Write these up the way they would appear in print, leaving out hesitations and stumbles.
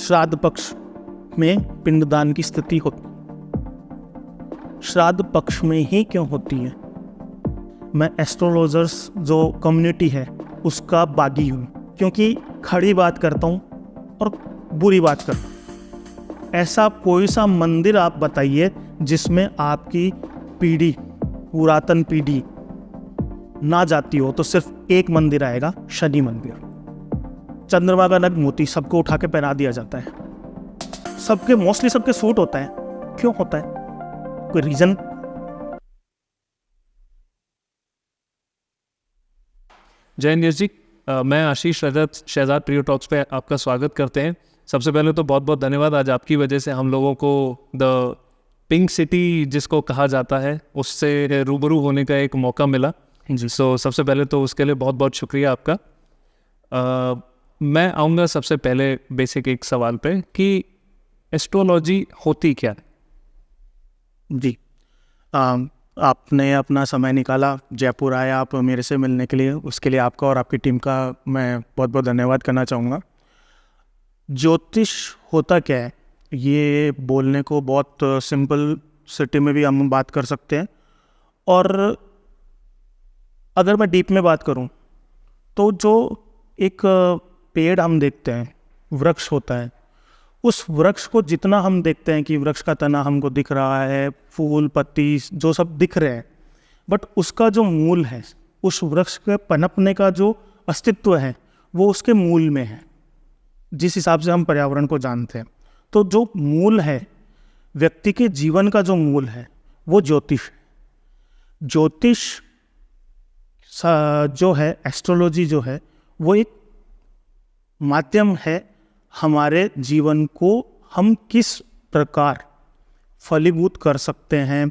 श्राद्ध पक्ष में पिंडदान की स्थिति होती, श्राद्ध पक्ष में ही क्यों होती है? मैं एस्ट्रोलॉजर्स जो कम्युनिटी है उसका बागी हूँ, क्योंकि खड़ी बात करता हूँ और बुरी बात करता हूँ। ऐसा कोई सा मंदिर आप बताइए जिसमें आपकी पीढ़ी, पुरातन पीढ़ी ना जाती हो, तो सिर्फ एक मंदिर आएगा, शनि मंदिर। चंद्रमा का नग मोती सबको उठा के पहना दिया जाता है, सबके मोस्टली सबके सूट होता है। क्यों होता है? कोई रीजन? जय हिंद जी। मैं आशीष रजत शहजाद प्रियो टॉक्स पे आपका स्वागत करते हैं। सबसे पहले तो बहुत बहुत धन्यवाद। आज आपकी वजह से हम लोगों को द पिंक सिटी जिसको कहा जाता है उससे रूबरू होने का एक मौका मिला जी। सबसे पहले तो उसके लिए बहुत बहुत शुक्रिया आपका। मैं आऊँगा सबसे पहले बेसिक एक सवाल पे कि एस्ट्रोलॉजी होती क्या है? जी, आपने अपना समय निकाला, जयपुर आए आप मेरे से मिलने के लिए, उसके लिए आपका और आपकी टीम का मैं बहुत बहुत धन्यवाद करना चाहूँगा। ज्योतिष होता क्या है, ये बोलने को बहुत सिंपल सिटी में भी हम बात कर सकते हैं, और अगर मैं डीप में बात करूं तो जो एक पेड़ हम देखते हैं, वृक्ष होता है, उस वृक्ष को जितना हम देखते हैं कि वृक्ष का तना हमको दिख रहा है, फूल पत्ती जो सब दिख रहे हैं, बट उसका जो मूल है, उस वृक्ष के पनपने का जो अस्तित्व है वो उसके मूल में है। जिस हिसाब से हम पर्यावरण को जानते हैं, तो जो मूल है, व्यक्ति के जीवन का जो मूल है, वो ज्योतिष है। ज्योतिष जो है, एस्ट्रोलॉजी जो है, वो एक माध्यम है हमारे जीवन को हम किस प्रकार फलीभूत कर सकते हैं,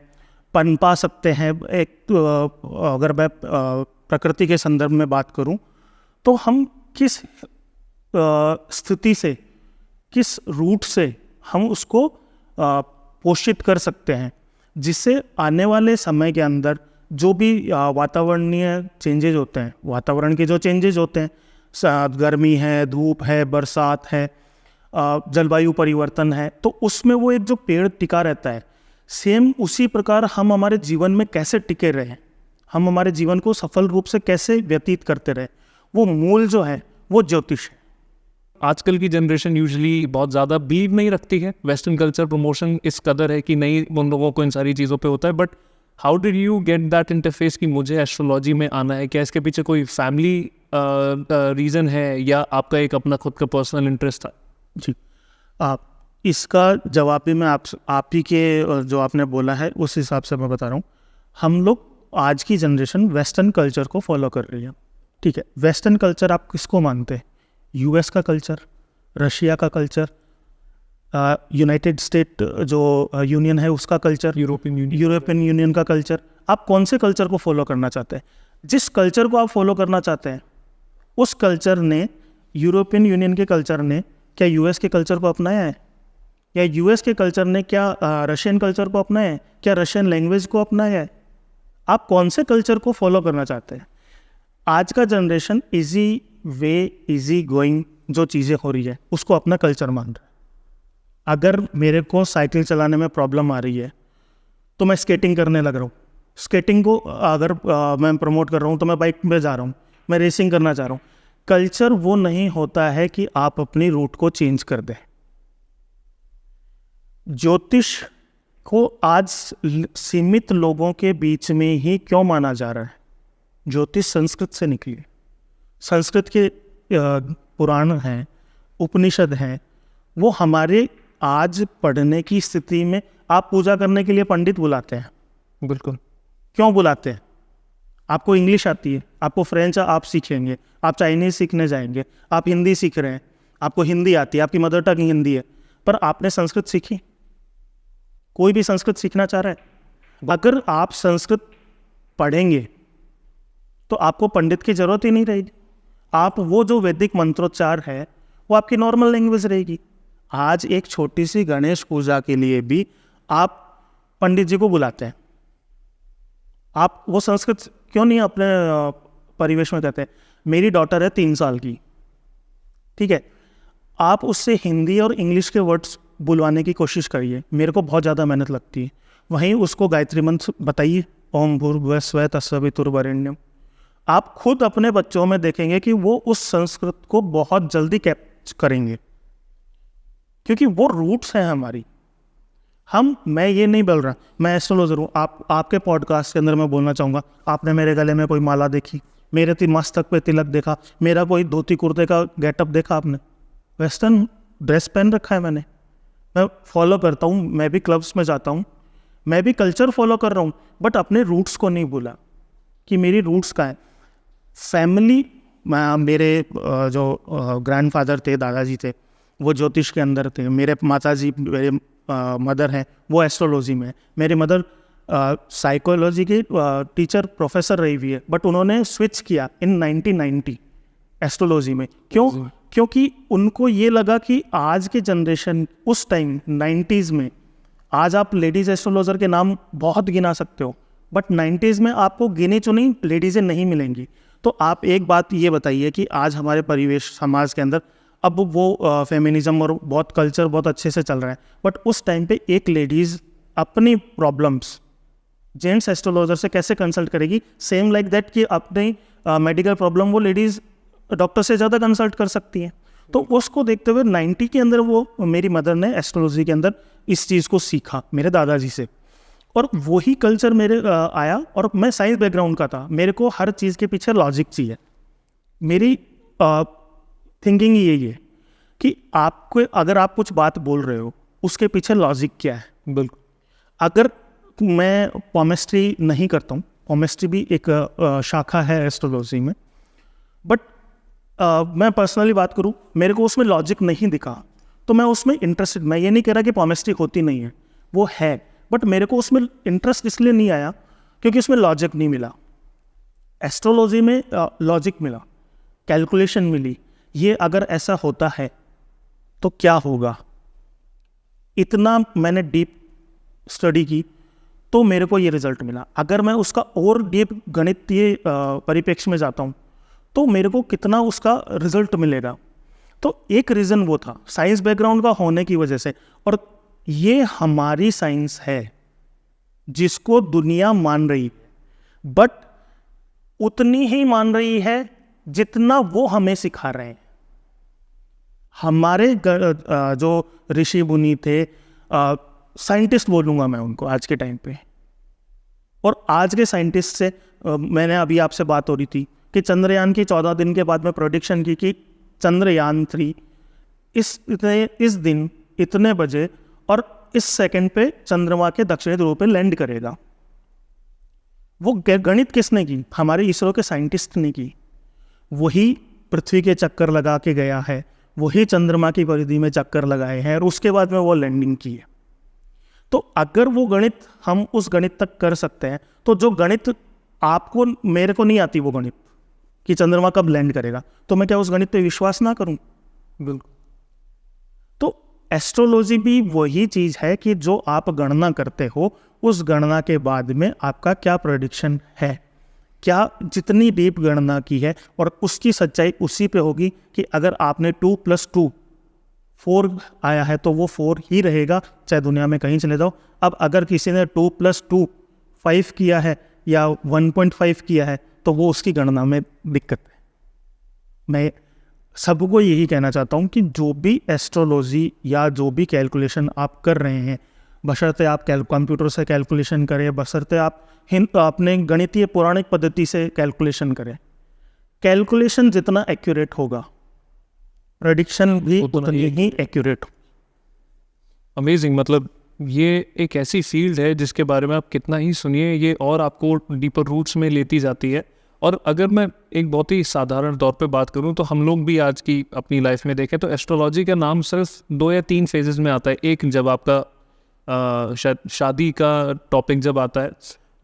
पनपा सकते हैं। एक अगर मैं प्रकृति के संदर्भ में बात करूं तो हम किस स्थिति से, किस रूट से हम उसको पोषित कर सकते हैं, जिससे आने वाले समय के अंदर जो भी वातावरणीय चेंजेज होते हैं, वातावरण के जो चेंजेज होते हैं, गर्मी है, धूप है, बरसात है, जलवायु परिवर्तन है, तो उसमें वो एक जो पेड़ टिका रहता है, सेम उसी प्रकार हम हमारे जीवन में कैसे टिके रहें, हम हमारे जीवन को सफल रूप से कैसे व्यतीत करते रहें, वो मूल जो है वो ज्योतिष है। आजकल की जनरेशन यूजुअली बहुत ज़्यादा बिलीव नहीं रखती है। वेस्टर्न कल्चर प्रमोशन इस कदर है कि नहीं, उन लोगों को इन सारी चीज़ों पे होता है। But how did you get that interface कि मुझे एस्ट्रोलॉजी में आना है? क्या इसके पीछे कोई फैमिली रीज़न है या आपका एक अपना खुद का पर्सनल इंटरेस्ट था? जी, इसका जवाब भी मैं आप ही के जो आपने बोला है उस हिसाब से मैं बता रहा हूँ। हम लोग आज की जनरेशन वेस्टर्न कल्चर को फॉलो कर रही है, ठीक है। वेस्टर्न कल्चर आप किसको मानते हैं? यूएस का कल्चर, रशिया का कल्चर, यूनाइटेड स्टेट जो यूनियन है उसका कल्चर, यूरोपियन यूनियन का कल्चर। आप कौन से कल्चर को फॉलो करना चाहते हैं? जिस कल्चर को आप फॉलो करना चाहते हैं, उस कल्चर ने, यूरोपियन यूनियन के कल्चर ने क्या यूएस के कल्चर को अपनाया है? या यूएस के कल्चर ने क्या रशियन कल्चर को अपनाया है? क्या रशियन लैंग्वेज को अपनाया है? आप कौन से कल्चर को फॉलो करना चाहते हैं? आज का generation easy way, easy going जो चीज़ें हो रही है उसको अपना कल्चर मान रहा है। अगर मेरे को साइकिल चलाने में प्रॉब्लम आ रही है तो मैं स्केटिंग करने लग रहा हूँ। स्केटिंग को अगर मैं प्रमोट कर रहा हूँ तो मैं बाइक पे जा रहा हूँ, मैं रेसिंग करना चाह रहा हूँ। कल्चर वो नहीं होता है कि आप अपनी रूट को चेंज कर दें। ज्योतिष को आज सीमित लोगों के बीच में ही क्यों माना जा रहा है? ज्योतिष संस्कृत से निकली है। संस्कृत के पुराण हैं, उपनिषद हैं, वो हमारे आज पढ़ने की स्थिति में, आप पूजा करने के लिए पंडित बुलाते हैं, बिल्कुल। क्यों बुलाते हैं? आपको इंग्लिश आती है, आपको फ्रेंच आप सीखेंगे, आप चाइनीज़ सीखने जाएंगे, आप हिंदी सीख रहे हैं, आपको हिंदी आती है, आपकी मदर टंग हिंदी है, पर आपने संस्कृत सीखी? कोई भी संस्कृत सीखना चाह रहा है? अगर आप संस्कृत पढ़ेंगे तो आपको पंडित की जरूरत ही नहीं रहेगी। आप वो जो वैदिक मंत्रोच्चार है वो आपकी नॉर्मल लैंग्वेज रहेगी। आज एक छोटी सी गणेश पूजा के लिए भी आप पंडित जी को बुलाते हैं। आप वो संस्कृत क्यों नहीं अपने परिवेश में कहते हैं? मेरी डॉटर है 3 साल की, ठीक है, आप उससे हिंदी और इंग्लिश के वर्ड्स बुलवाने की कोशिश करिए, मेरे को बहुत ज़्यादा मेहनत लगती है। वहीं उसको गायत्री मंत्र बताइए, ओम भूर्भुवः स्वः तत्सवितुर्वरेण्यम। आप खुद अपने बच्चों में देखेंगे कि वो उस संस्कृत को बहुत जल्दी कैच करेंगे, क्योंकि वो रूट्स हैं हमारी। मैं ये नहीं बोल रहा, मैं एस्ट्रोलॉजर हूँ। आपके पॉडकास्ट के अंदर मैं बोलना चाहूँगा, आपने मेरे गले में कोई माला देखी, मेरे मस्तक पे तिलक देखा, मेरा कोई धोती कुर्ते का गेटअप देखा आपने? वेस्टर्न ड्रेस पहन रखा है मैंने, मैं फॉलो करता हूँ, मैं भी क्लब्स में जाता हूँ, मैं भी कल्चर फॉलो कर रहा हूँ, बट अपने रूट्स को नहीं भूला कि मेरी रूट्स का है। फैमिली, मेरे जो ग्रैंडफादर थे, दादाजी थे, वो ज्योतिष के अंदर थे। मेरे माताजी, मेरे मदर हैं, वो एस्ट्रोलॉजी में है। मेरी मदर साइकोलॉजी की टीचर प्रोफेसर रही हुई है, बट उन्होंने स्विच किया इन 1990 एस्ट्रोलॉजी में। क्यों? क्योंकि उनको ये लगा कि आज की जनरेशन, उस टाइम 90s में, आज आप लेडीज़ एस्ट्रोलॉजर के नाम बहुत गिना सकते हो, बट 90s में आपको गिनी चुनी लेडीज़ें नहीं मिलेंगी। तो आप एक बात ये बताइए कि आज हमारे परिवेश समाज के अंदर अब वो फेमिनिज्म और बहुत कल्चर बहुत अच्छे से चल रहा है, बट उस टाइम पे एक लेडीज़ अपनी प्रॉब्लम्स जेंट्स एस्ट्रोलॉजर से कैसे कंसल्ट करेगी? सेम लाइक दैट कि अपनी मेडिकल प्रॉब्लम वो लेडीज़ डॉक्टर से ज़्यादा कंसल्ट कर सकती हैं। तो उसको देखते हुए 90 के अंदर वो मेरी मदर ने एस्ट्रोलॉजी के अंदर इस चीज़ को सीखा मेरे दादाजी से, और वही कल्चर मेरे आया। और मैं साइंस बैकग्राउंड का था, मेरे को हर चीज़ के पीछे लॉजिक चाहिए। मेरी थिंकिंग यही है कि आपको, अगर आप कुछ बात बोल रहे हो, उसके पीछे लॉजिक क्या है। बिल्कुल। अगर मैं पॉमेस्ट्री नहीं करता हूँ, पॉमेस्ट्री भी एक शाखा है एस्ट्रोलॉजी में, बट मैं पर्सनली बात करूँ, मेरे को उसमें लॉजिक नहीं दिखा, तो मैं उसमें इंटरेस्टेड, मैं ये नहीं कह रहा कि पॉमेस्ट्री होती नहीं है, वो है, बट मेरे को उसमें इंटरेस्ट इसलिए नहीं आया क्योंकि उसमें लॉजिक नहीं मिला। एस्ट्रोलॉजी में लॉजिक मिला, कैलकुलेशन मिली, ये अगर ऐसा होता है तो क्या होगा, इतना मैंने डीप स्टडी की तो मेरे को ये रिजल्ट मिला। अगर मैं उसका और डीप गणितीय परिप्रेक्ष्य में जाता हूँ तो मेरे को कितना उसका रिजल्ट मिलेगा। तो एक रीज़न वो था साइंस बैकग्राउंड का होने की वजह से, और ये हमारी साइंस है जिसको दुनिया मान रही है, बट उतनी ही मान रही है जितना वो हमें सिखा रहे हैं। हमारे जो ऋषि मुनि थे, साइंटिस्ट बोलूँगा मैं उनको आज के टाइम पे, और आज के साइंटिस्ट से मैंने अभी आपसे बात हो रही थी कि चंद्रयान की 14 दिन के बाद में प्रेडिक्शन की कि चंद्रयान 3 इस दिन इतने बजे और इस सेकंड पे चंद्रमा के दक्षिणी ध्रुव पे लैंड करेगा। वो गणित किसने की? हमारे इसरो के साइंटिस्ट ने की। वही पृथ्वी के चक्कर लगा के गया है, वही चंद्रमा की परिधि में चक्कर लगाए हैं, और उसके बाद में वो लैंडिंग की है। तो अगर वो गणित, हम उस गणित तक कर सकते हैं, तो जो गणित आपको, मेरे को नहीं आती वो गणित कि चंद्रमा कब लैंड करेगा, तो मैं क्या उस गणित पे विश्वास ना करूं? बिल्कुल। तो एस्ट्रोलॉजी भी वही चीज़ है कि जो आप गणना करते हो, उस गणना के बाद में आपका क्या प्रेडिक्शन है, क्या जितनी डीप गणना की है, और उसकी सच्चाई उसी पे होगी कि अगर आपने 2 + 2 4 आया है तो वो 4 ही रहेगा, चाहे दुनिया में कहीं चले जाओ। अब अगर किसी ने 2 + 2 5 किया है या 1.5 किया है तो वो उसकी गणना में दिक्कत है। मैं सबको यही कहना चाहता हूँ कि जो भी एस्ट्रोलॉजी या जो भी कैलकुलेशन आप कर रहे हैं, बशर्ते आप कंप्यूटर से कैलकुलेशन करें, बशर्ते आप अपने गणितीय पौराणिक पद्धति से कैलकुलेशन करें, कैलकुलेशन जितना एक्यूरेट होगा, प्रेडिक्शन भी उतनी ही एक्यूरेट हो। अमेजिंग। मतलब ये एक ऐसी फील्ड है जिसके बारे में आप कितना ही सुनिए, ये और आपको डीपर रूट्स में लेती जाती है। और अगर मैं एक बहुत ही साधारण तौर पे बात करूं तो हम लोग भी आज की अपनी लाइफ में देखें तो एस्ट्रोलॉजी का नाम सिर्फ 2 या 3 फेजेस में आता है। एक जब आपका शादी का टॉपिक जब आता है,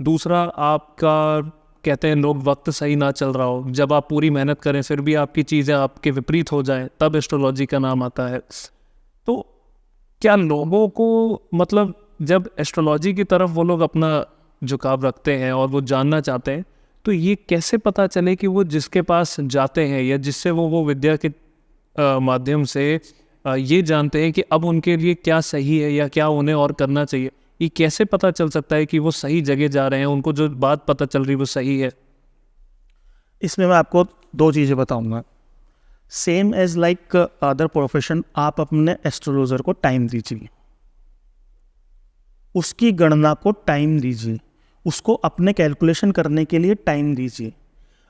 दूसरा आपका कहते हैं लोग वक्त सही ना चल रहा हो, जब आप पूरी मेहनत करें फिर भी आपकी चीज़ें आपके विपरीत हो जाएं, तब एस्ट्रोलॉजी का नाम आता है। तो क्या लोगों को, मतलब जब एस्ट्रोलॉजी की तरफ वो लोग अपना झुकाव रखते हैं और वो जानना चाहते हैं, तो ये कैसे पता चले कि वो जिसके पास जाते हैं या जिससे वो विद्या के माध्यम से ये जानते हैं कि अब उनके लिए क्या सही है या क्या उन्हें और करना चाहिए, ये कैसे पता चल सकता है कि वो सही जगह जा रहे हैं, उनको जो बात पता चल रही है वो सही है? इसमें मैं आपको 2 चीज़ें बताऊंगा। Same as like other profession, आप अपने एस्ट्रोलॉजर को टाइम दीजिए, उसकी गणना को टाइम दीजिए, उसको अपने कैलकुलेशन करने के लिए टाइम दीजिए।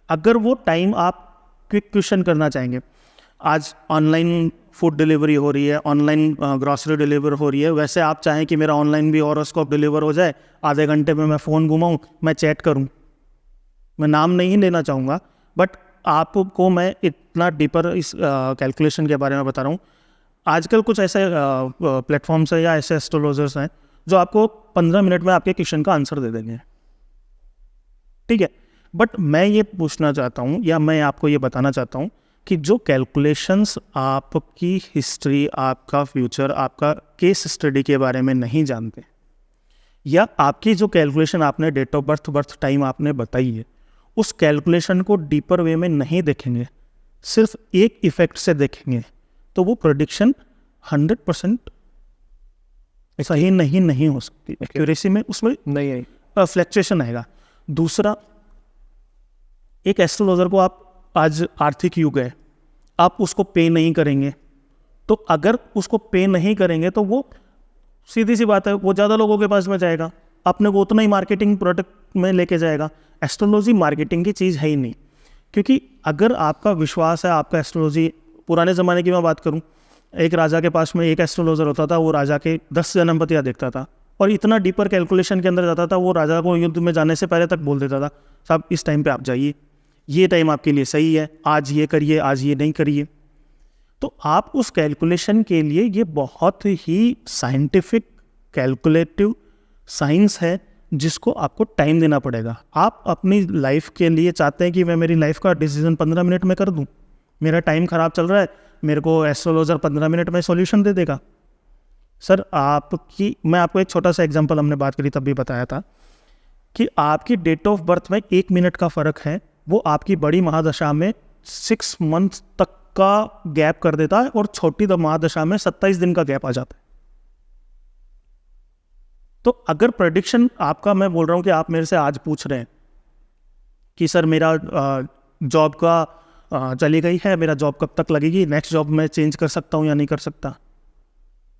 अगर वो टाइम आप क्विक क्वेश्चन करना चाहेंगे, आज ऑनलाइन फूड डिलीवरी हो रही है, ऑनलाइन ग्रॉसरी डिलीवर हो रही है, वैसे आप चाहें कि मेरा ऑनलाइन भी हॉरोस्कोप डिलीवर हो जाए, आधे घंटे में मैं फ़ोन घुमाऊँ, मैं चैट करूँ, मैं नाम नहीं लेना चाहूँगा, बट आपको मैं इतना डीपर इस कैलकुलेशन के बारे में बता रहा हूँ। आजकल कुछ ऐसे प्लेटफॉर्म्स हैं या ऐसे एस्ट्रोलॉजर्स हैं जो आपको 15 मिनट में आपके क्वेश्चन का आंसर दे देंगे, ठीक है। बट मैं ये पूछना चाहता हूँ या मैं आपको ये बताना चाहता हूँ कि जो कैलकुलेशंस आपकी हिस्ट्री, आपका फ्यूचर, आपका केस स्टडी के बारे में नहीं जानते, या आपकी जो कैलकुलेशन आपने डेट ऑफ बर्थ टाइम आपने बताई है, उस कैलकुलेशन को डीपर वे में नहीं देखेंगे, सिर्फ एक इफेक्ट से देखेंगे, तो वो प्रेडिक्शन 100% सही नहीं हो सकती। एक्यूरेसी में उसमें नहीं फ्लक्चुएशन आएगा। दूसरा, एक एस्ट्रोलॉजर को आप, आज आर्थिक युग है, आप उसको पे नहीं करेंगे, तो अगर उसको पे नहीं करेंगे तो वो सीधी सी बात है, वो ज़्यादा लोगों के पास में जाएगा, अपने को उतना ही मार्केटिंग प्रोडक्ट में लेके जाएगा। एस्ट्रोलॉजी मार्केटिंग की चीज़ है ही नहीं, क्योंकि अगर आपका विश्वास है, आपका एस्ट्रोलॉजी, पुराने ज़माने की मैं बात करूं, एक राजा के पास में एक एस्ट्रोलॉजर होता था, वो राजा के 10 जन्मपतियाँ देखता था और इतना डीपर कैलकुलेशन के अंदर जाता था, वो राजा को युद्ध में जाने से पहले तक बोल देता था, साहब इस टाइम पे आप जाइए, ये टाइम आपके लिए सही है, आज ये करिए, आज ये नहीं करिए। तो आप उस कैलकुलेशन के लिए, ये बहुत ही साइंटिफिक कैलकुलेटिव साइंस है जिसको आपको टाइम देना पड़ेगा। आप अपनी लाइफ के लिए चाहते हैं कि मैं मेरी लाइफ का डिसीजन 15 मिनट में कर दूं, मेरा टाइम ख़राब चल रहा है, मेरे को एस्ट्रोलॉजर 15 मिनट में सॉल्यूशन दे देगा। सर आपकी, मैं आपको एक छोटा सा एग्जांपल, हमने बात करी तब भी बताया था कि आपकी डेट ऑफ बर्थ में 1 मिनट का फ़र्क है, वो आपकी बड़ी महादशा में 6 मंथ तक का गैप कर देता है और छोटी महादशा में 27 दिन का गैप आ जाता है। तो अगर प्रेडिक्शन आपका, मैं बोल रहा हूँ कि आप मेरे से आज पूछ रहे हैं कि सर मेरा जॉब का चली गई है, मेरा जॉब कब तक लगेगी, नेक्स्ट जॉब मैं चेंज कर सकता हूँ या नहीं कर सकता।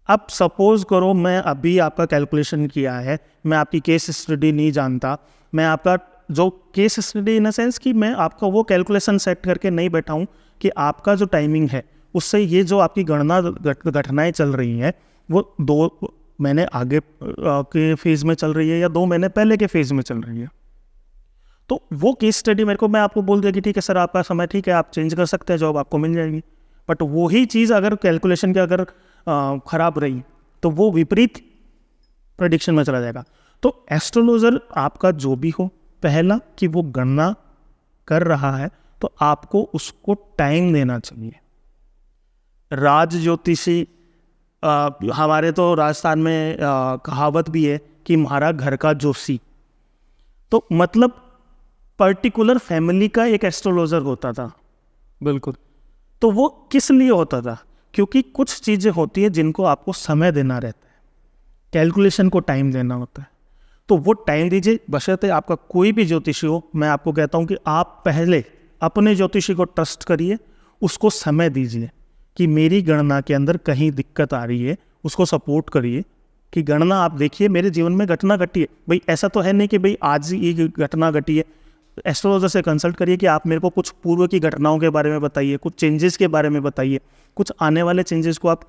अब सपोज करो मैं अभी आपका कैलकुलेशन किया है, मैं आपकी केस स्टडी नहीं जानता, मैं आपका जो case study in the sense कि मैं आपका वो कैलकुलेशन सेट करके नहीं बैठा हूँ कि आपका जो टाइमिंग है उससे ये जो आपकी गणना घटनाएं चल रही हैं वो 2 महीने आगे के फेज़ में चल रही है या 2 महीने पहले के फेज़ में चल रही है। तो वो केस स्टडी मेरे को, मैं आपको बोल दिया कि ठीक है सर आपका समय ठीक है, आप चेंज कर सकते हैं, जॉब आपको मिल जाएगी। बट वही चीज़ अगर कैलकुलेशन के अगर ख़राब रही तो वो विपरीत प्रेडिक्शन में चला जाएगा। तो एस्ट्रोलॉजर आपका जो भी हो, पहला कि वो गणना कर रहा है तो आपको उसको टाइम देना चाहिए। राज ज्योतिषी, हमारे तो राजस्थान में कहावत भी है कि हमारा घर का जोशी, तो मतलब पर्टिकुलर फैमिली का एक एस्ट्रोलॉजर होता था। बिल्कुल। तो वो किस लिए होता था? क्योंकि कुछ चीज़ें होती है जिनको आपको समय देना रहता है, कैलकुलेशन को टाइम देना होता है, तो वो टाइम दीजिए। बशर्ते आपका कोई भी ज्योतिषी हो, मैं आपको कहता हूँ कि आप पहले अपने ज्योतिषी को ट्रस्ट करिए, उसको समय दीजिए कि मेरी गणना के अंदर कहीं दिक्कत आ रही है, उसको सपोर्ट करिए कि गणना आप देखिए मेरे जीवन में घटना घटी है। भाई ऐसा तो है नहीं कि भाई आज ही ये घटना घटी है, एस्ट्रोलॉजर से कंसल्ट करिए कि आप मेरे को कुछ पूर्व की घटनाओं के बारे में बताइए, कुछ चेंजेस के बारे में बताइए, कुछ आने वाले चेंजेस को आप,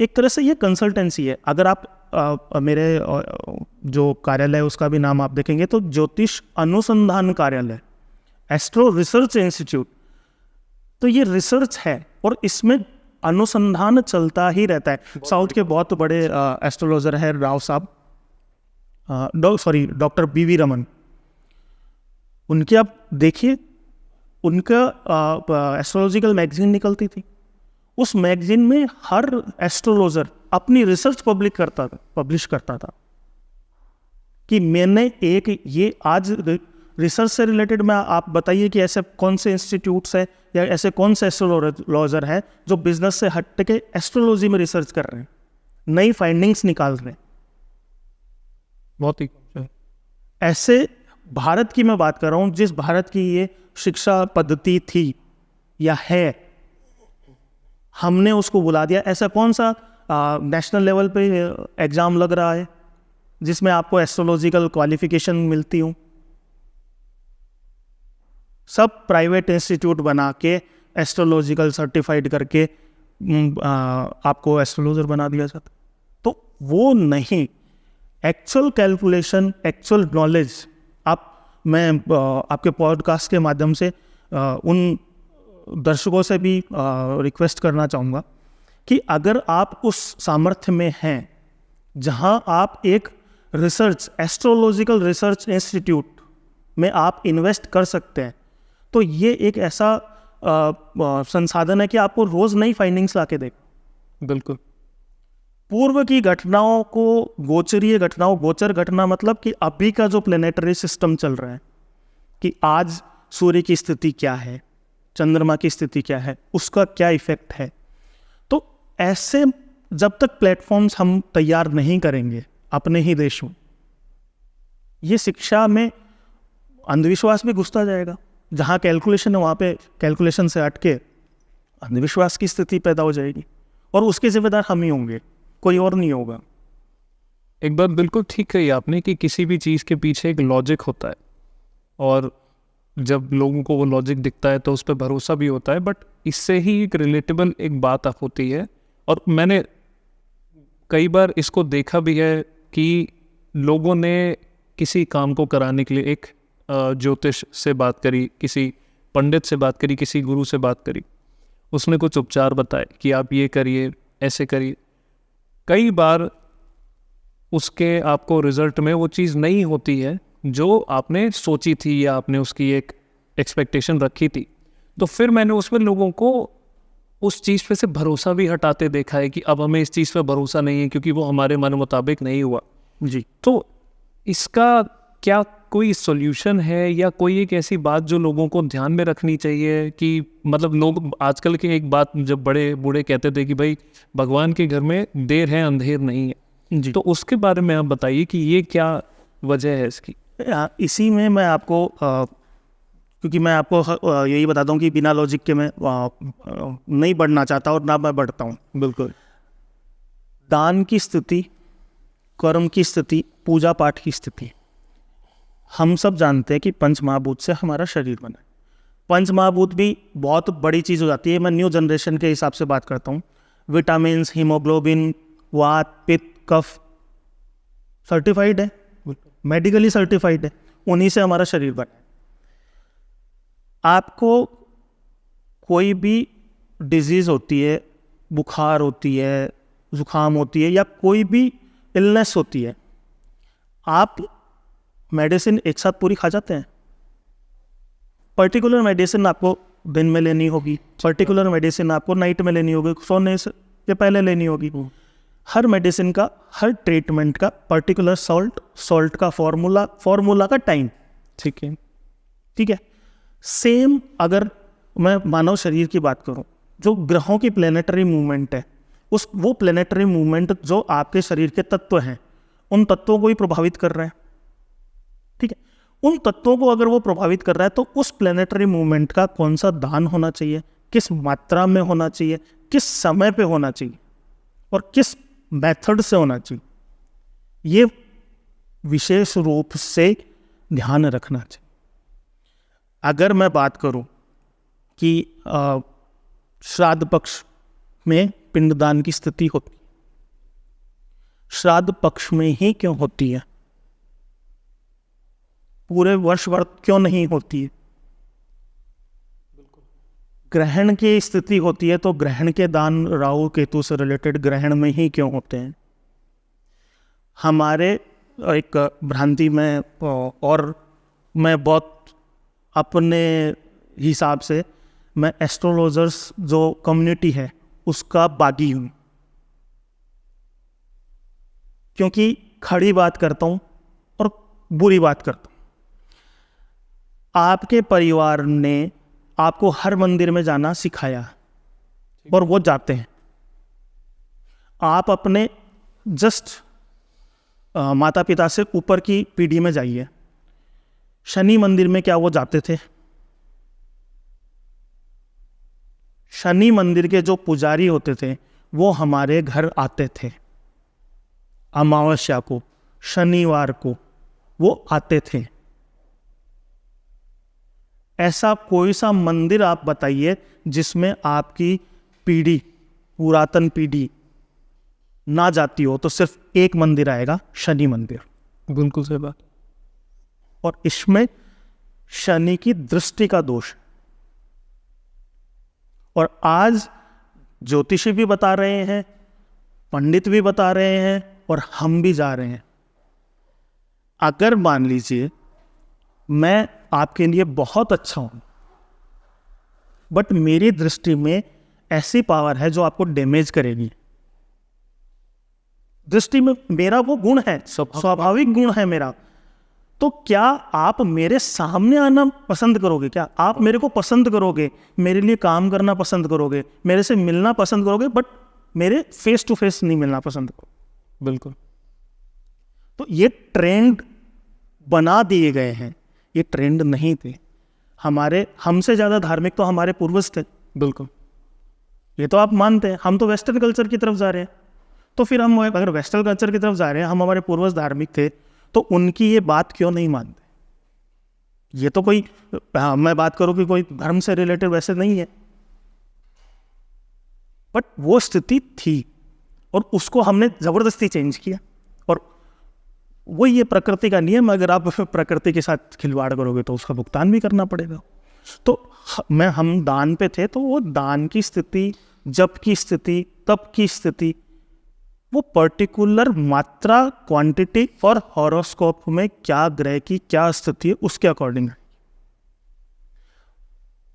एक तरह से ये कंसल्टेंसी है। अगर आप मेरे जो कार्यालय है उसका भी नाम आप देखेंगे तो ज्योतिष अनुसंधान कार्यालय, एस्ट्रो रिसर्च इंस्टीट्यूट, तो ये रिसर्च है और इसमें अनुसंधान चलता ही रहता है। साउथ के बहुत बड़े एस्ट्रोलॉजर है राव साहब, डॉक्टर BV रमन, उनके आप देखिए, उनका एस्ट्रोलॉजिकल मैगजीन निकलती थी, उस मैगजीन में हर एस्ट्रोलॉजर अपनी रिसर्च पब्लिश करता था कि मैंने एक ये आज रिसर्च से रिलेटेड में आप बताइए कि ऐसे कौन से इंस्टीट्यूट्स है या ऐसे कौन से एस्ट्रोलॉजर है जो बिजनेस से हट के एस्ट्रोलॉजी में रिसर्च कर रहे हैं, नई फाइंडिंग्स निकाल रहे हैं। बहुत ही ऐसे भारत की मैं बात कर रहा हूँ, जिस भारत की ये शिक्षा पद्धति थी या है, हमने उसको बुला दिया। ऐसा कौन सा नेशनल लेवल पे एग्जाम लग रहा है जिसमें आपको एस्ट्रोलॉजिकल क्वालिफिकेशन मिलती हो? सब प्राइवेट इंस्टीट्यूट बना के एस्ट्रोलॉजिकल सर्टिफाइड करके आपको एस्ट्रोलॉजर बना दिया जाता। तो वो नहीं, एक्चुअल कैलकुलेशन, एक्चुअल नॉलेज मैं आपके पॉडकास्ट के माध्यम से उन दर्शकों से भी रिक्वेस्ट करना चाहूँगा कि अगर आप उस सामर्थ्य में हैं जहाँ आप एक रिसर्च, एस्ट्रोलॉजिकल रिसर्च इंस्टीट्यूट में आप इन्वेस्ट कर सकते हैं, तो ये एक ऐसा संसाधन है कि आपको रोज़ नई फाइंडिंग्स ला के देगा। बिल्कुल। पूर्व की घटनाओं को गोचरीय घटनाओं, गोचर घटना मतलब कि अभी का जो प्लेनेटरी सिस्टम चल रहा है, कि आज सूर्य की स्थिति क्या है, चंद्रमा की स्थिति क्या है, उसका क्या इफेक्ट है। तो ऐसे जब तक प्लेटफॉर्म्स हम तैयार नहीं करेंगे अपने ही देश में, ये शिक्षा में अंधविश्वास भी घुसता जाएगा। जहाँ कैलकुलेशन है वहाँ पे कैलकुलेशन से हट के अंधविश्वास की स्थिति पैदा हो जाएगी, और उसके जिम्मेदार हम ही होंगे, कोई और नहीं होगा। एक बात बिल्कुल ठीक कही आपने कि किसी भी चीज़ के पीछे एक लॉजिक होता है, और जब लोगों को वो लॉजिक दिखता है तो उस पर भरोसा भी होता है। बट इससे ही एक रिलेटेबल एक बात होती है, और मैंने कई बार इसको देखा भी है कि लोगों ने किसी काम को कराने के लिए एक ज्योतिष से बात करी, किसी पंडित से बात करी, किसी गुरु से बात करी, उसने कुछ उपचार बताए कि आप ये करिए, ऐसे करिए। कई बार उसके आपको रिजल्ट में वो चीज़ नहीं होती है जो आपने सोची थी या आपने उसकी एक एक्सपेक्टेशन रखी थी। तो फिर मैंने उसमें लोगों को उस चीज़ पे से भरोसा भी हटाते देखा है कि अब हमें इस चीज़ पे भरोसा नहीं है क्योंकि वो हमारे मन मुताबिक नहीं हुआ। जी, तो इसका क्या कोई सॉल्यूशन है या कोई एक ऐसी बात जो लोगों को ध्यान में रखनी चाहिए कि मतलब लोग आजकल के एक बात जब बड़े बूढ़े कहते थे कि भाई भगवान के घर में देर है अंधेर नहीं है, जी। तो उसके बारे में आप बताइए कि ये क्या वजह है इसकी। इसी में मैं आपको क्योंकि मैं आपको यही बताता हूँ कि बिना लॉजिक के मैं नहीं बढ़ना चाहता और ना मैं बढ़ता हूँ। बिल्कुल। दान की स्थिति, कर्म की स्थिति, पूजा पाठ की स्थिति, हम सब जानते हैं कि पंच महाभूत से हमारा शरीर बना है। पंच महाभूत भी बहुत बड़ी चीज़ हो जाती है। मैं न्यू जनरेशन के हिसाब से बात करता हूँ। विटामिन्स, हीमोग्लोबिन, वात, पित्त, कफ सर्टिफाइड है, मेडिकली सर्टिफाइड है, उन्हीं से हमारा शरीर बना है। आपको कोई भी डिजीज़ होती है, बुखार होती है, जुकाम होती है, या कोई भी इलनेस होती है, आप मेडिसिन एक साथ पूरी खा जाते हैं। पर्टिकुलर मेडिसिन आपको दिन में लेनी होगी, पर्टिकुलर मेडिसिन आपको नाइट में लेनी होगी, सोने से पहले लेनी होगी। हर मेडिसिन का, हर ट्रीटमेंट का पर्टिकुलर सॉल्ट का फॉर्मूला का टाइम, ठीक है। ठीक है। सेम अगर मैं मानव शरीर की बात करूं, जो ग्रहों की प्लेनेटरी मूवमेंट है, वो प्लेनेटरी मूवमेंट जो आपके शरीर के तत्व हैं, उन तत्वों को ही प्रभावित कर रहे हैं, ठीक है। उन तत्वों को अगर वो प्रभावित कर रहा है तो उस प्लेनेटरी मूवमेंट का कौन सा दान होना चाहिए, किस मात्रा में होना चाहिए, किस समय पे होना चाहिए और किस मेथड से होना चाहिए, ये विशेष रूप से ध्यान रखना चाहिए। अगर मैं बात करूं कि श्राद्ध पक्ष में पिंडदान की स्थिति होती है, श्राद्ध पक्ष में ही क्यों होती है, पूरे वर्ष भर क्यों नहीं होती है? ग्रहण की स्थिति होती है तो ग्रहण के दान राहु केतु से रिलेटेड ग्रहण में ही क्यों होते हैं? हमारे एक भ्रांति में, और मैं बहुत अपने हिसाब से, मैं एस्ट्रोलॉजर्स जो कम्युनिटी है उसका बागी हूँ, क्योंकि खड़ी बात करता हूँ और बुरी बात करता हूँ। आपके परिवार ने आपको हर मंदिर में जाना सिखाया और वो जाते हैं। आप अपने जस्ट माता पिता से ऊपर की पीढ़ी में जाइए, शनि मंदिर में क्या वो जाते थे? शनि मंदिर के जो पुजारी होते थे वो हमारे घर आते थे, अमावस्या को, शनिवार को वो आते थे। ऐसा कोई सा मंदिर आप बताइए जिसमें आपकी पीढ़ी, पुरातन पीढ़ी ना जाती हो, तो सिर्फ एक मंदिर आएगा, शनि मंदिर। बिल्कुल सही बात। और इसमें शनि की दृष्टि का दोष है। और आज ज्योतिषी भी बता रहे हैं, पंडित भी बता रहे हैं, और हम भी जा रहे हैं। अगर मान लीजिए मैं आपके लिए बहुत अच्छा हूं, बट मेरी दृष्टि में ऐसी पावर है जो आपको डैमेज करेगी। दृष्टि में मेरा वो गुण है, स्वाभाविक गुण है मेरा, तो क्या आप मेरे सामने आना पसंद करोगे? क्या आप मेरे को पसंद करोगे? मेरे लिए काम करना पसंद करोगे? मेरे से मिलना पसंद करोगे? बट मेरे फेस टू फेस नहीं मिलना पसंद करोगे। बिल्कुल। तो ये ट्रेंड बना दिए गए हैं, ये ट्रेंड नहीं थे। हमसे ज़्यादा धार्मिक तो हमारे पूर्वज थे। बिल्कुल। ये तो आप मानते हैं। हम तो वेस्टर्न कल्चर की तरफ जा रहे हैं, तो फिर हम अगर वेस्टर्न कल्चर की तरफ जा रहे हैं, हम हमारे पूर्वज धार्मिक थे, तो उनकी ये बात क्यों नहीं मानते? ये तो कोई मैं बात करूं कि कोई धर्म से रिलेटेड वैसे नहीं है, बट वो स्थिति थी और उसको हमने जबरदस्ती चेंज किया। और वो ये प्रकृति का नियम, अगर आप प्रकृति के साथ खिलवाड़ करोगे तो उसका भुगतान भी करना पड़ेगा। तो हम दान पे थे, तो वो दान की स्थिति, जप की स्थिति, तप की स्थिति, वो पर्टिकुलर मात्रा, क्वांटिटी और हॉरोस्कोप में क्या ग्रह की क्या स्थिति है उसके अकॉर्डिंग है।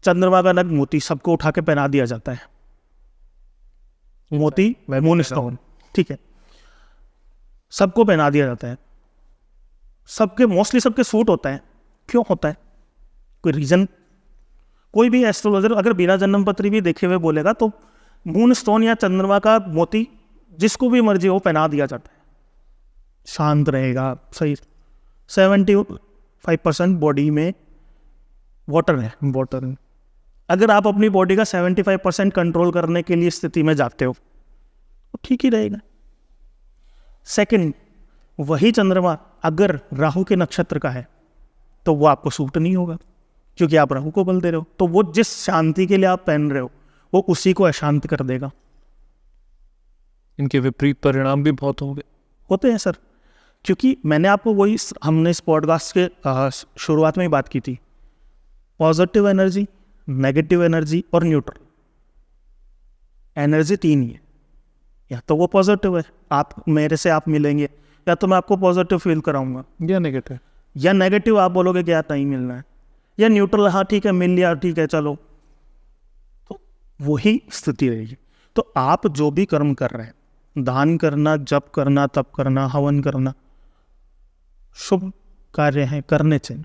चंद्रमा का नग मोती सबको उठा के पहना दिया जाता है, मोती मून स्टोन, ठीक है, सबको पहना दिया जाता है, सबके मोस्टली सबके सूट होता है। क्यों होता है? कोई रीजन? कोई भी एस्ट्रोलॉजर अगर बिना जन्म पत्री भी देखे हुए बोलेगा तो मून स्टोन या चंद्रमा का मोती जिसको भी मर्जी हो पहना दिया जाता है, शांत रहेगा, सही। 75% बॉडी में वाटर है, वाटर है। अगर आप अपनी बॉडी का 75% कंट्रोल करने के लिए स्थिति में जाते हो तो ठीक ही रहेगा। सेकंड, वही चंद्रमा अगर राहु के नक्षत्र का है तो वो आपको सूट नहीं होगा, क्योंकि आप राहु को बल दे रहे हो। तो वो जिस शांति के लिए आप पहन रहे हो वो उसी को अशांत कर देगा। इनके विपरीत परिणाम भी बहुत होते हैं सर, क्योंकि मैंने आपको वही, हमने इस पॉडकास्ट के शुरुआत में ही बात की थी, पॉजिटिव एनर्जी, नेगेटिव एनर्जी और न्यूट्रल एनर्जी। 3 ही है। या तो वो पॉजिटिव है, आप मेरे से आप मिलेंगे, या तो मैं आपको पॉजिटिव फील कराऊंगा, या नेगेटिव, या नेगेटिव आप बोलोगे कि यार नहीं मिलना है, या न्यूट्रल, हाँ ठीक है मिल लिया, ठीक है चलो, तो वही स्थिति रहेगी। तो आप जो भी कर्म कर रहे हैं, दान करना, जप करना, तप करना, हवन करना, शुभ कार्य हैं, करने चाहिए,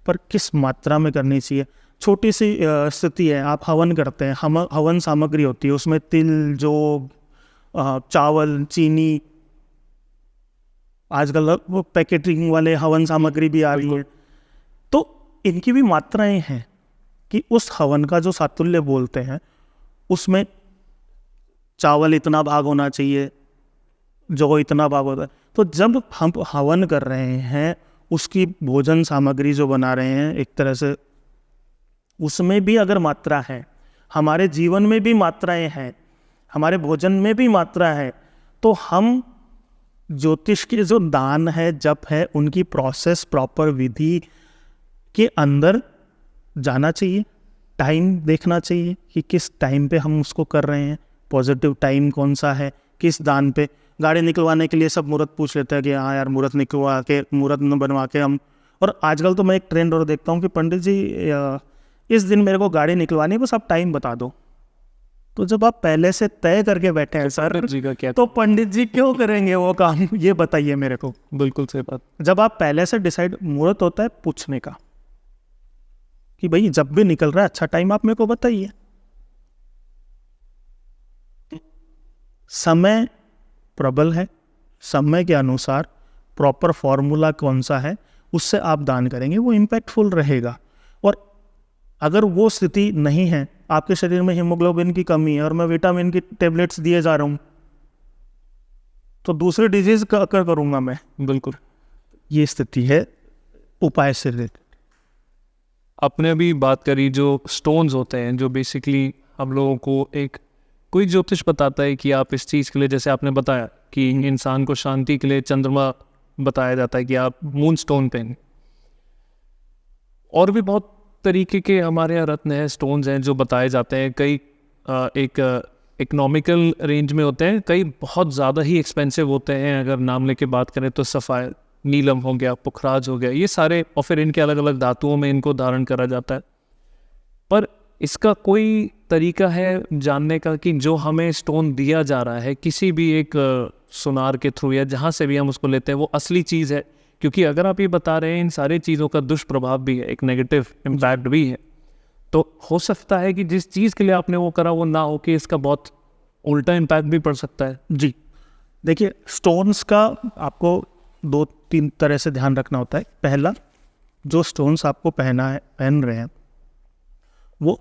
पर किस मात्रा में करनी चाहिए। छोटी सी स्थिति है, आप हवन करते हैं, हवन सामग्री होती है, उसमें तिल, जौ, चावल, चीनी, आजकल वो पैकेटिंग वाले हवन सामग्री भी आ रही है, तो इनकी भी मात्राएं हैं कि उस हवन का जो सातुल्य बोलते हैं उसमें चावल इतना भाग होना चाहिए, जो इतना भाग होता है। तो जब हम हवन कर रहे हैं, उसकी भोजन सामग्री जो बना रहे हैं एक तरह से, उसमें भी अगर मात्रा है, हमारे जीवन में भी मात्राएं हैं, हमारे भोजन में भी मात्रा है, तो हम ज्योतिष के जो दान है, जप है, उनकी प्रोसेस, प्रॉपर विधि के अंदर जाना चाहिए। टाइम देखना चाहिए कि किस टाइम पे हम उसको कर रहे हैं, पॉजिटिव टाइम कौन सा है, किस दान पे। गाड़ी निकलवाने के लिए सब मुहूर्त पूछ लेते हैं कि हाँ यार मुहूर्त निकलवा के, मुहूर्त बनवा के हम। और आजकल तो मैं एक ट्रेंड और देखता हूँ कि पंडित जी इस दिन मेरे को गाड़ी निकलवानी है, बस आप टाइम बता दो। तो जब आप पहले से तय करके बैठे हैं सर जी का क्या, तो पंडित जी क्यों करेंगे वो काम, ये बताइए मेरे को। बिल्कुल सही बात। जब आप पहले से डिसाइड, मुहूर्त होता है पूछने का, कि भाई जब भी निकल रहा है अच्छा टाइम आप मेरे को बताइए। समय प्रबल है, समय के अनुसार प्रॉपर फॉर्मूला कौन सा है उससे आप दान करेंगे, वो इम्पैक्टफुल रहेगा। और अगर वो स्थिति नहीं है, आपके शरीर में हीमोग्लोबिन की कमी है और मैं विटामिन की टेबलेट्स दिए जा रहा हूँ, तो दूसरी डिजीज का करूँगा मैं। बिल्कुल। ये स्थिति है उपाय से रिलेटेड। आपने अभी बात करी जो स्टोन्स होते हैं, जो बेसिकली हम लोगों को एक कोई ज्योतिष बताता है कि आप इस चीज़ के लिए, जैसे आपने बताया कि इंसान को शांति के लिए चंद्रमा बताया जाता है कि आप मून स्टोन पहने, और भी बहुत तरीके के हमारे यहाँ रत्न हैं, स्टोन्स हैं जो बताए जाते हैं। कई एक इकोनॉमिकल रेंज में होते हैं, कई बहुत ज़्यादा ही एक्सपेंसिव होते हैं। अगर नाम लेके बात करें तो सफ़ायर, नीलम हो गया, पुखराज हो गया, ये सारे, और फिर इनके अलग अलग धातुओं में इनको धारण करा जाता है। पर इसका कोई तरीका है जानने का कि जो हमें स्टोन दिया जा रहा है किसी भी एक सुनार के थ्रू या जहाँ से भी हम उसको लेते हैं, वो असली चीज़ है? क्योंकि अगर आप ये बता रहे हैं इन सारी चीज़ों का दुष्प्रभाव भी है, एक नेगेटिव इम्पैक्ट भी है, तो हो सकता है कि जिस चीज़ के लिए आपने वो करा वो ना हो, कि इसका बहुत उल्टा इम्पैक्ट भी पड़ सकता है। जी देखिए, स्टोन्स का आपको 2-3 तरह से ध्यान रखना होता है। पहला, जो स्टोन्स आपको पहन रहे हैं वो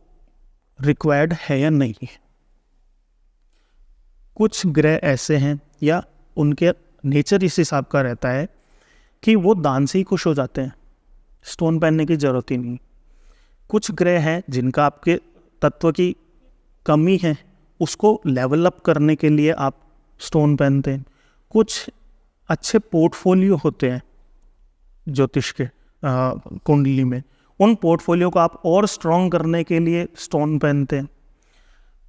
रिक्वायर्ड है या नहीं है। कुछ ग्रह ऐसे हैं या उनके नेचर इस हिसाब का रहता है कि वो दान से ही खुश हो जाते हैं, स्टोन पहनने की ज़रूरत ही नहीं। कुछ ग्रह हैं जिनका आपके तत्व की कमी है, उसको लेवल अप करने के लिए आप स्टोन पहनते हैं। कुछ अच्छे पोर्टफोलियो होते हैं ज्योतिष के कुंडली में, उन पोर्टफोलियो को आप और स्ट्रॉन्ग करने के लिए स्टोन पहनते हैं।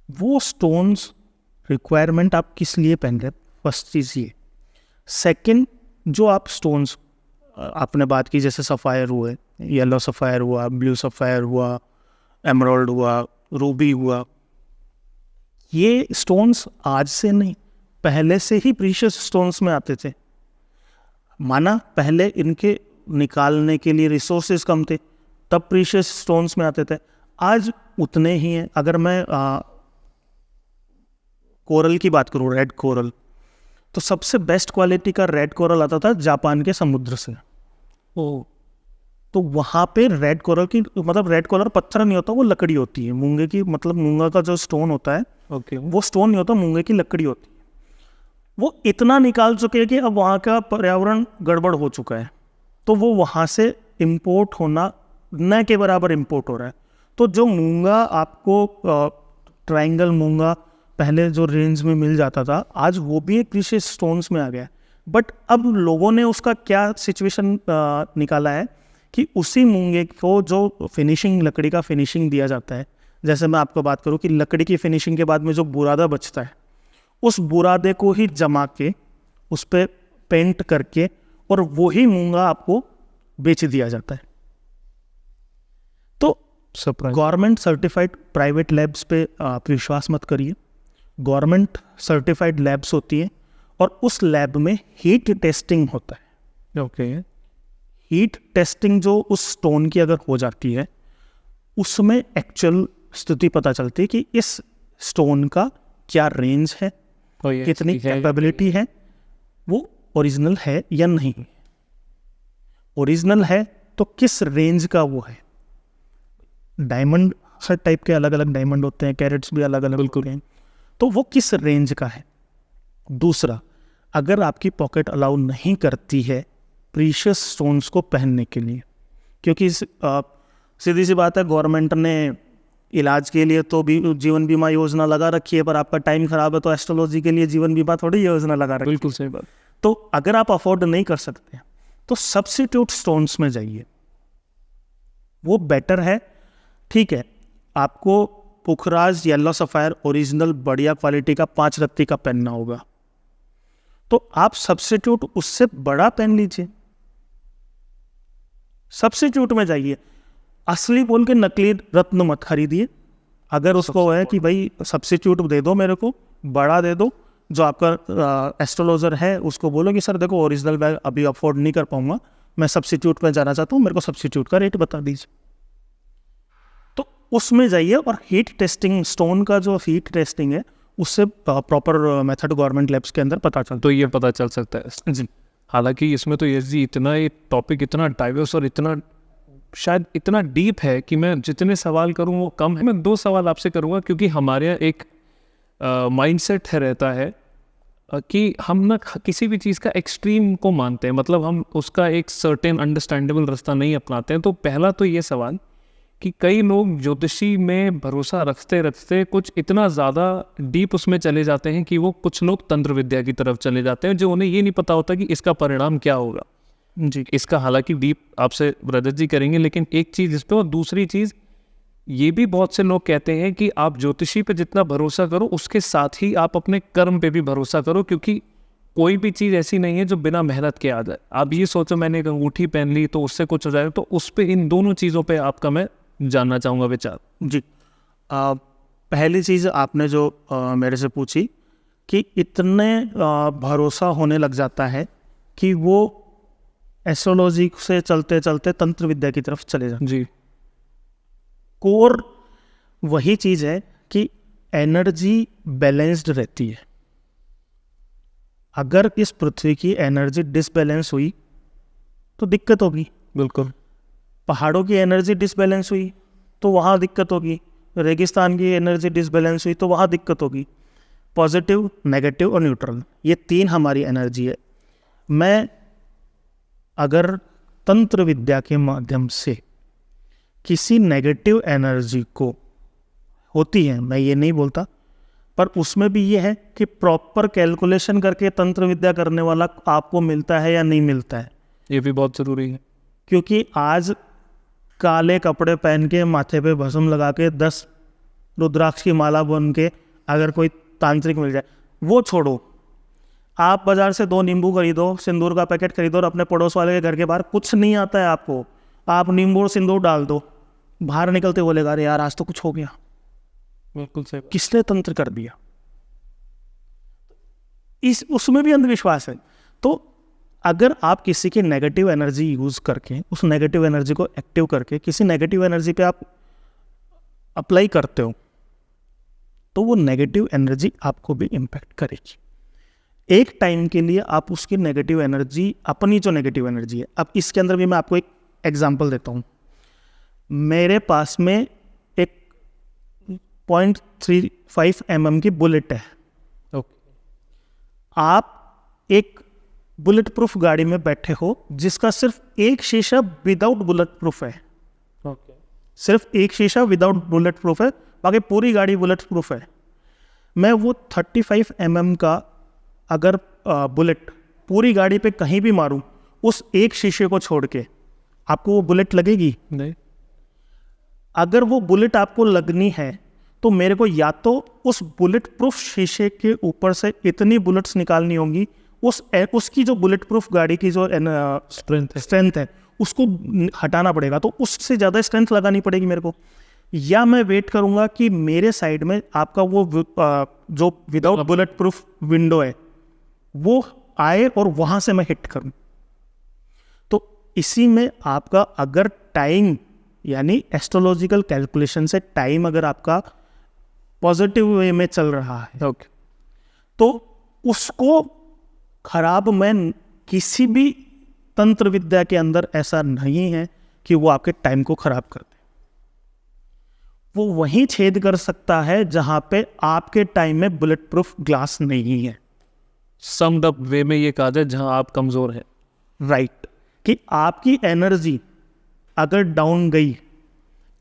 वो स्टोन्स रिक्वायरमेंट आप किस लिए पहन रहे हैं, फर्स्ट चीज़ ये। सेकंड, जो आप स्टोन्स आपने बात की, जैसे सफ़ायर हुए, येलो सफ़ायर हुआ, ब्लू सफ़ायर हुआ, एमराल्ड हुआ, रूबी हुआ, ये स्टोन्स आज से नहीं, पहले से ही प्रीशियस स्टोन्स में आते थे। माना पहले इनके निकालने के लिए रिसोर्सेज कम थे, तब प्रीशियस स्टोन्स में आते थे, आज उतने ही हैं। अगर मैं कोरल की बात करूँ, रेड कोरल, तो सबसे बेस्ट क्वालिटी का रेड कोरल आता था जापान के समुद्र से। तो वहाँ पे रेड कोरल की, मतलब रेड कोरल पत्थर नहीं होता, वो लकड़ी होती है, मूंगे की, मतलब मूंगा का जो स्टोन होता है, वो स्टोन नहीं होता, मूंगे की लकड़ी होती है। वो इतना निकाल चुके हैं कि अब वहाँ का पर्यावरण गड़बड़ हो चुका है, तो वो वहाँ से इम्पोर्ट होना न के बराबर इम्पोर्ट हो रहा है। तो जो मूंगा आपको ट्रायंगल मूंगा पहले जो रेंज में मिल जाता था, आज वो भी एक प्रीशियस स्टोन्स में आ गया है। बट अब लोगों ने उसका क्या सिचुएशन निकाला है कि उसी मूंगे को जो फिनिशिंग, लकड़ी का फिनिशिंग दिया जाता है, जैसे मैं आपको बात करूं कि लकड़ी की फिनिशिंग के बाद में जो बुरादा बचता है, उस बुरादे को ही जमा के उस पर पेंट करके और वही मूंगा आपको बेच दिया जाता है। तो गवर्नमेंट सर्टिफाइड प्राइवेट लैब्स पे आप विश्वास मत करिए। गवर्नमेंट सर्टिफाइड लैब्स होती है और उस लैब में हीट टेस्टिंग होता है। हीट टेस्टिंग जो उस स्टोन की अगर हो जाती है, उसमें एक्चुअल स्थिति पता चलती है कि इस स्टोन का क्या रेंज है, कितनी कैपेबिलिटी है, वो ओरिजिनल है या नहीं। ओरिजिनल है तो किस रेंज का वो है। डायमंड हर टाइप के अलग अलग डायमंड होते हैं, कैरेट्स भी अलग अलग होते हैं, तो वो किस रेंज का है। दूसरा, अगर आपकी पॉकेट अलाउ नहीं करती है प्रीशियस स्टोन्स को पहनने के लिए, क्योंकि सीधी सी बात है, गवर्नमेंट ने इलाज के लिए तो भी जीवन बीमा योजना लगा रखी है, पर आपका टाइम खराब है तो एस्ट्रोलॉजी के लिए जीवन बीमा थोड़ी योजना लगा रखी है। बिल्कुल सही बात। तो अगर आप अफोर्ड नहीं कर सकते तो सब्स्टिट्यूट स्टोन्स में जाइए, वो बेटर है। ठीक है, आपको पुखराज येलो सफायर ओरिजिनल बढ़िया क्वालिटी का 5 रत्ती का पहनना होगा, तो आप सब्स्टिट्यूट उससे बड़ा पहन लीजिए, सब्स्टिट्यूट में जाइए। असली बोल के नकली रत्न मत खरीदिए। अगर उसको है कि भाई सब्स्टिट्यूट दे दो, मेरे को बड़ा दे दो, जो आपका एस्ट्रोलॉजर है उसको बोलो कि सर देखो ओरिजिनल बैग अभी अफोर्ड नहीं कर पाऊंगा, मैं सब्स्टिट्यूट में जाना चाहता हूँ, मेरे को सब्स्टिट्यूट का रेट बता दीजिए। उसमें जाइए और हीट टेस्टिंग, स्टोन का जो हीट टेस्टिंग है उससे प्रॉपर मेथड गवर्नमेंट लैब्स के अंदर पता चलता तो ये पता चल सकता है है जी। हालांकि इसमें तो यस जी इतना ये टॉपिक इतना डाइवर्स और इतना शायद इतना डीप है कि मैं जितने सवाल करूं वो कम है। मैं 2 सवाल आपसे करूंगा क्योंकि हमारे यहाँ एक माइंडसेट है रहता है कि हम ना किसी भी चीज़ का एक्सट्रीम को मानते हैं, मतलब हम उसका एक सर्टेन अंडरस्टैंडेबल रास्ता नहीं अपनाते हैं। तो पहला तो ये सवाल कि कई लोग ज्योतिषी में भरोसा रखते रखते कुछ इतना ज़्यादा डीप उसमें चले जाते हैं कि वो कुछ लोग तंत्र विद्या की तरफ चले जाते हैं, जो उन्हें ये नहीं पता होता कि इसका परिणाम क्या होगा जी। इसका। हालांकि डीप आपसे रजत जी करेंगे, लेकिन एक चीज़ इस पर, और दूसरी चीज़ ये भी बहुत से लोग कहते हैं कि आप ज्योतिषी पे जितना भरोसा करो उसके साथ ही आप अपने कर्म पे भी भरोसा करो, क्योंकि कोई भी चीज़ ऐसी नहीं है जो बिना मेहनत के आ जाए। आप ये सोचो मैंने एक अंगूठी पहन ली तो उससे कुछ हो जाएगा, तो उस पे, इन दोनों चीज़ों पे आपका मैं जानना चाहूँगा विचार। जी। पहली चीज़ आपने जो मेरे से पूछी कि इतने भरोसा होने लग जाता है कि वो एस्ट्रोलॉजी से चलते चलते तंत्र विद्या की तरफ चले जाते। जी। कोर वही चीज़ है कि एनर्जी बैलेंस्ड रहती है। अगर इस पृथ्वी की एनर्जी डिसबैलेंस हुई तो दिक्कत होगी। बिल्कुल। पहाड़ों की एनर्जी डिसबैलेंस हुई तो वहाँ दिक्कत होगी। रेगिस्तान की एनर्जी डिसबैलेंस हुई तो वहाँ दिक्कत होगी। पॉजिटिव, नेगेटिव और न्यूट्रल, ये 3 हमारी एनर्जी है। मैं अगर तंत्र विद्या के माध्यम से किसी नेगेटिव एनर्जी को, होती है मैं ये नहीं बोलता, पर उसमें भी ये है कि प्रॉपर कैलकुलेशन करके तंत्र विद्या करने वाला आपको मिलता है या नहीं मिलता है, ये भी बहुत ज़रूरी है। क्योंकि आज काले कपड़े पहन के माथे पे भस्म लगा के 10 रुद्राक्ष की माला बन के अगर कोई तांत्रिक मिल जाए, वो छोड़ो। आप बाजार से 2 नींबू खरीदो, सिंदूर का पैकेट खरीदो और अपने पड़ोस वाले के घर के बाहर, कुछ नहीं आता है आपको, आप नींबू और सिंदूर डाल दो, बाहर निकलते बोलेगा अरे यार आज तो कुछ हो गया। बिल्कुल सही। किसने तंत्र कर दिया? इस उसमें भी अंधविश्वास है। तो अगर आप किसी की नेगेटिव एनर्जी यूज करके, उस नेगेटिव एनर्जी को एक्टिव करके किसी नेगेटिव एनर्जी पे आप अप्लाई करते हो, तो वो नेगेटिव एनर्जी आपको भी इम्पैक्ट करेगी। एक टाइम के लिए आप उसकी नेगेटिव एनर्जी, अपनी जो नेगेटिव एनर्जी है, अब इसके अंदर भी मैं आपको एक एग्जांपल देता हूँ। मेरे पास में एक 0.35 mm की बुलेट है। ओके। आप एक बुलेट प्रूफ गाड़ी में बैठे हो जिसका सिर्फ एक शीशा विदाउट बुलेट प्रूफ है। ओके। सिर्फ एक शीशा विदाउट बुलेट प्रूफ है, बाकी पूरी गाड़ी बुलेट प्रूफ है। मैं वो 35 mm का अगर बुलेट पूरी गाड़ी पे कहीं भी मारूं, उस एक शीशे को छोड़ के, आपको वो बुलेट लगेगी? नहीं। अगर वो बुलेट आपको लगनी है तो मेरे को या तो उस बुलेट प्रूफ शीशे के ऊपर से इतनी बुलेट्स निकालनी होंगी, उसकी जो बुलेट प्रूफ गाड़ी की जो स्ट्रेंथ है उसको हटाना पड़ेगा, तो उससे ज़्यादा स्ट्रेंथ लगानी पड़ेगी मेरे को। या मैं वेट करूंगा कि मेरे साइड में आपका वो जो विदाउट बुलेट प्रूफ विंडो है वो आए और वहां से मैं हिट करूं। तो इसी में आपका अगर टाइम, यानी एस्ट्रोलॉजिकल कैलकुलेशन से टाइम अगर आपका पॉजिटिव वे में चल रहा है, ओके, तो उसको खराब में किसी भी तंत्र विद्या के अंदर ऐसा नहीं है कि वो आपके टाइम को खराब कर दे। वो वहीं छेद कर सकता है जहां पे आपके टाइम में बुलेट प्रूफ ग्लास नहीं है। समड अप वे में ये कहा जाए जहां आप कमजोर हैं। राइट। कि आपकी एनर्जी अगर डाउन गई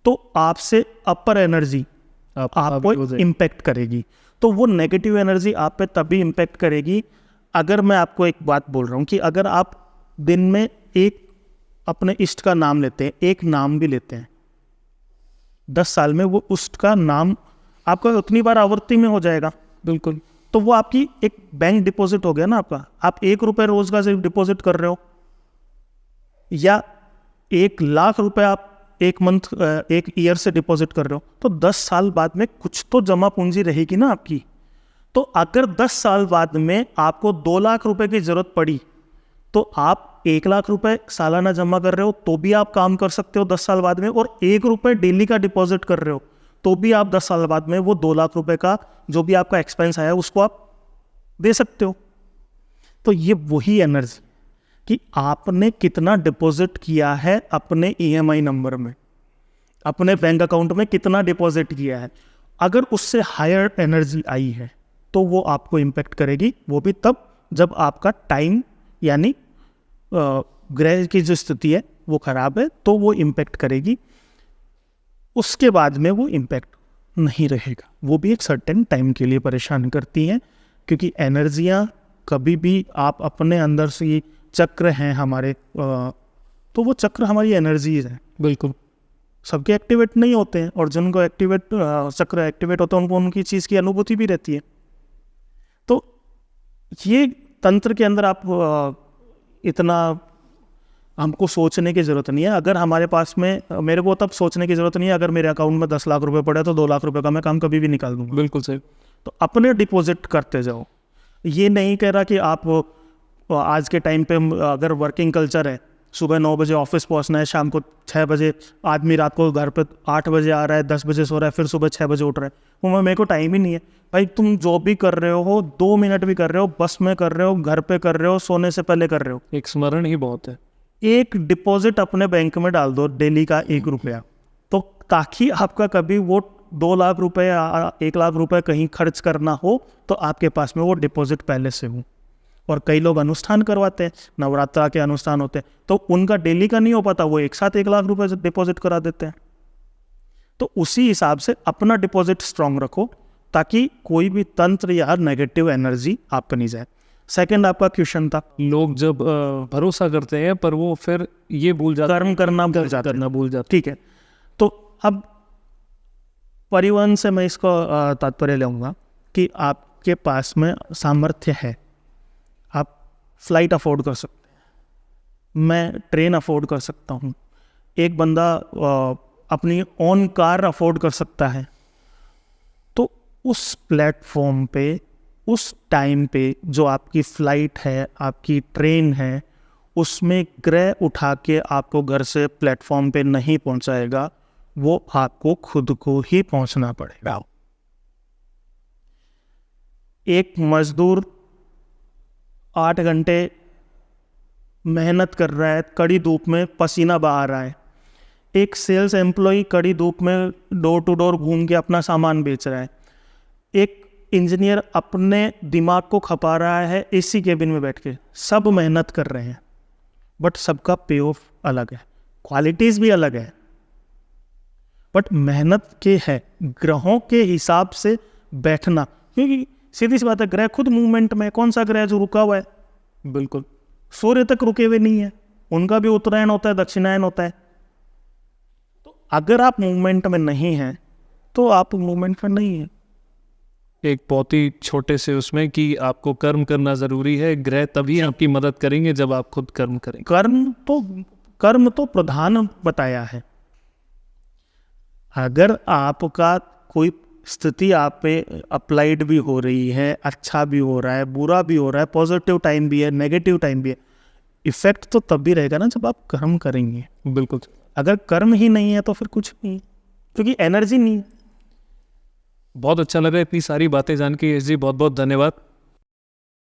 तो आपसे अपर एनर्जी आपको इम्पैक्ट करेगी। तो वो नेगेटिव एनर्जी आप पे तभी इम्पैक्ट करेगी। अगर मैं आपको एक बात बोल रहा हूँ कि अगर आप दिन में एक अपने इष्ट का नाम लेते हैं, एक नाम भी लेते हैं, 10 साल में वो इष्ट का नाम आपका उतनी बार आवृत्ति में हो जाएगा। बिल्कुल। तो वो आपकी एक बैंक डिपॉजिट हो गया ना आपका। आप 1 रुपये रोज का सिर्फ डिपॉजिट कर रहे हो, या 1 लाख रुपए आप एक मंथ, एक ईयर से डिपॉजिट कर रहे हो, तो 10 साल बाद में कुछ तो जमा पूंजी रहेगी ना आपकी। तो अगर 10 साल बाद में आपको 2 लाख रुपए की जरूरत पड़ी, तो आप आप 1 लाख रुपए सालाना जमा कर रहे हो तो भी आप काम कर सकते हो 10 साल बाद में, और 1 रुपये डेली का डिपॉजिट कर रहे हो तो भी आप 10 साल बाद में वो 2 लाख रुपए का जो भी आपका एक्सपेंस आया उसको आप दे सकते हो। तो ये वही एनर्जी कि आपने कितना डिपॉजिट किया है अपने ईएमआई नंबर में, अपने बैंक अकाउंट में कितना डिपॉजिट किया है। अगर उससे हायर एनर्जी आई है तो वो आपको इम्पेक्ट करेगी, वो भी तब जब आपका टाइम यानी ग्रह की जो स्थिति है वो खराब है तो वो इम्पेक्ट करेगी। उसके बाद में वो इम्पेक्ट नहीं रहेगा, वो भी एक सर्टेन टाइम के लिए परेशान करती हैं, क्योंकि एनर्जियाँ कभी भी आप अपने अंदर से ये चक्र हैं हमारे, तो वो चक्र हमारी एनर्जीज हैं। बिल्कुल। सबके एक्टिवेट नहीं होते हैं, और जिनको एक्टिवेट चक्र एक्टिवेट होते हैं उनको उनकी चीज़ की अनुभूति भी रहती है। तो ये तंत्र के अंदर आप इतना हमको सोचने की ज़रूरत नहीं है। अगर हमारे पास में, मेरे को तब सोचने की ज़रूरत नहीं है अगर मेरे अकाउंट में 10 लाख रुपए पड़े तो 2 लाख रुपए का मैं काम कभी भी निकाल दूंगा। बिल्कुल सही। तो अपने डिपॉजिट करते जाओ। ये नहीं कह रहा कि आप आज के टाइम पे अगर वर्किंग कल्चर है, सुबह 9 बजे ऑफिस पहुंचना है, शाम को 6 बजे, आदमी रात को घर पे 8 बजे आ रहा है, 10 बजे सो रहा है, फिर सुबह 6 बजे उठ रहा है, वो मेरे को टाइम ही नहीं है। भाई तुम जो भी कर रहे हो, 2 मिनट भी कर रहे हो, बस में कर रहे हो, घर पे कर रहे हो, सोने से पहले कर रहे हो, एक स्मरण ही बहुत है। एक डिपॉजिट अपने बैंक में डाल दो डेली का 1 रुपया, तो ताकि आपका कभी वो 2 लाख रुपए या 1 लाख रुपए कहीं खर्च करना हो तो आपके पास में वो डिपॉजिट पहले से हो। और कई लोग अनुष्ठान करवाते हैं, नवरात्रा के अनुष्ठान होते हैं, तो उनका डेली का नहीं हो पाता, वो एक साथ 1 लाख रुपए डिपॉजिट करा देते हैं। तो उसी हिसाब से अपना डिपॉजिट स्ट्रांग रखो ताकि कोई भी तंत्र या नेगेटिव एनर्जी आप पे नहीं जाए। सेकंड आपका क्वेश्चन था, लोग जब भरोसा करते हैं पर वो फिर ये भूल जाते कर्म करना भूल जाते। ठीक है, तो अब परिवहन से मैं इसको तात्पर्य लूँगा कि आपके पास में सामर्थ्य है, आप फ्लाइट अफोर्ड कर सकते हैं, मैं ट्रेन अफोर्ड कर सकता हूँ, एक बंदा अपनी ओन कार अफोर्ड कर सकता है, तो उस प्लेटफॉर्म पे उस टाइम पे जो आपकी फ़्लाइट है, आपकी ट्रेन है, उसमें ग्रह उठा के आपको घर से प्लेटफॉर्म पे नहीं पहुंचाएगा, वो आपको खुद को ही पहुंचना पड़ेगा। एक मजदूर 8 घंटे मेहनत कर रहा है, कड़ी धूप में पसीना बहा रहा है। एक सेल्स एम्प्लॉय कड़ी धूप में डोर टू डोर घूम के अपना सामान बेच रहा है। एक इंजीनियर अपने दिमाग को खपा रहा है एसी केबिन में बैठ के। सब मेहनत कर रहे हैं, बट सबका पे ऑफ अलग है, क्वालिटीज़ भी अलग है, बट मेहनत के है ग्रहों के हिसाब से बैठना। क्योंकि सीधी सी बात है, ग्रह खुद मूवमेंट में, कौन सा ग्रह जो रुका हुआ है? बिल्कुल। सूर्य तक रुके हुए नहीं है, उनका भी उत्तरायण होता है, दक्षिणायन होता है। तो अगर आप मूवमेंट में नहीं हैं तो आप मूवमेंट में नहीं है। एक बहुत ही छोटे से उसमें कि आपको कर्म करना ज़रूरी है, ग्रह तभी आपकी मदद करेंगे जब आप खुद कर्म करेंगे। कर्म तो प्रधान बताया है। अगर आपका कोई स्थिति आप पे अप्लाइड भी हो रही है, अच्छा भी हो रहा है, बुरा भी हो रहा है, पॉजिटिव टाइम भी है, नेगेटिव टाइम भी है, इफेक्ट तो तब भी रहेगा ना जब आप कर्म करेंगे। बिल्कुल। अगर कर्म ही नहीं है तो फिर कुछ नहीं, क्योंकि एनर्जी नहीं है। बहुत अच्छा लगा इतनी सारी बातें जान के। यश जी बहुत बहुत धन्यवाद।